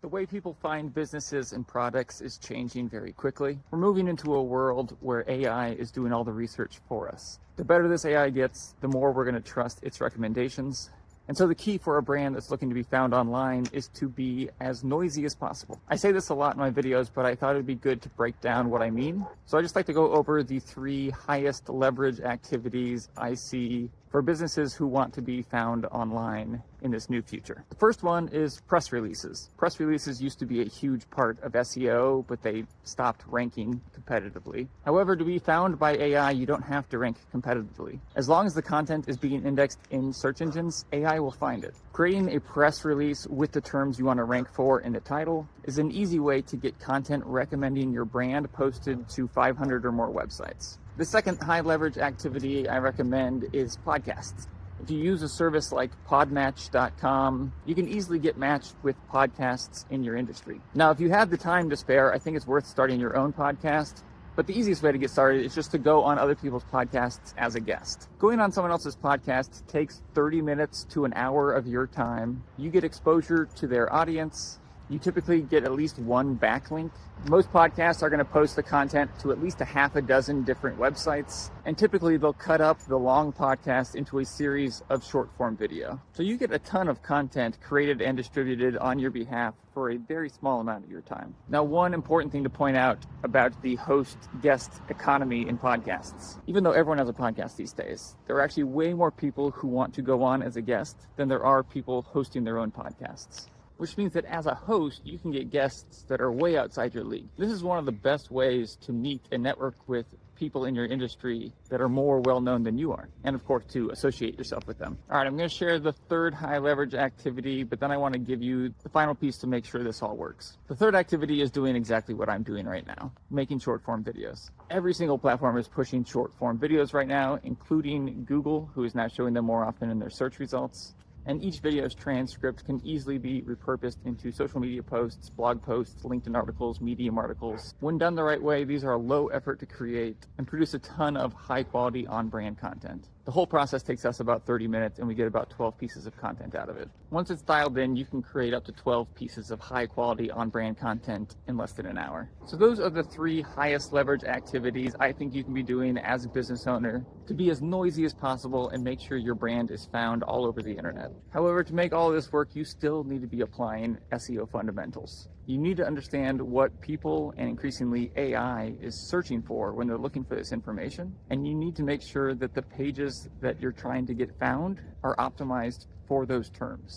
The way people find businesses and products is changing very quickly. We're moving into a world where AI is doing all the research for us. The better this AI gets, the more we're going to trust its recommendations. And so the key for a brand that's looking to be found online is to be as noisy as possible. I say this a lot in my videos, but I thought it'd be good to break down what I mean. So I just like to go over the 3 highest leverage activities I see for businesses who want to be found online in this new future. The first one is press releases. Press releases used to be a huge part of SEO, but they stopped ranking competitively. However, to be found by AI, you don't have to rank competitively. As long as the content is being indexed in search engines, AI will find it. Creating a press release with the terms you want to rank for in the title is an easy way to get content recommending your brand posted to 500 or more websites. The second high leverage activity I recommend is podcasts. If you use a service like podmatch.com, you can easily get matched with podcasts in your industry. Now, if you have the time to spare, I think it's worth starting your own podcast. But the easiest way to get started is just to go on other people's podcasts as a guest. Going on someone else's podcast takes 30 minutes to an hour of your time. You get exposure to their audience. You typically get at least one backlink. Most podcasts are going to post the content to at least a half a dozen different websites, and typically they'll cut up the long podcast into a series of short form video. So you get a ton of content created and distributed on your behalf for a very small amount of your time. Now, one important thing to point out about the host-guest economy in podcasts, even though everyone has a podcast these days, there are actually way more people who want to go on as a guest than there are people hosting their own podcasts. Which means that as a host, you can get guests that are way outside your league. This is one of the best ways to meet and network with people in your industry that are more well-known than you are. And of course, to associate yourself with them. All right, I'm going to share the third high leverage activity, but then I want to give you the final piece to make sure this all works. The third activity is doing exactly what I'm doing right now, making short form videos. Every single platform is pushing short form videos right now, including Google, who is now showing them more often in their search results. And each video's transcript can easily be repurposed into social media posts, blog posts, LinkedIn articles, Medium articles. When done the right way, these are low effort to create and produce a ton of high quality on-brand content. The whole process takes us about 30 minutes and we get about 12 pieces of content out of it. Once it's dialed in, you can create up to 12 pieces of high quality on-brand content in less than an hour. So those are the 3 highest leverage activities I think you can be doing as a business owner to be as noisy as possible and make sure your brand is found all over the internet. However, to make all of this work, you still need to be applying SEO fundamentals. You need to understand what people and increasingly AI is searching for when they're looking for this information. And you need to make sure that the pages that you're trying to get found are optimized for those terms.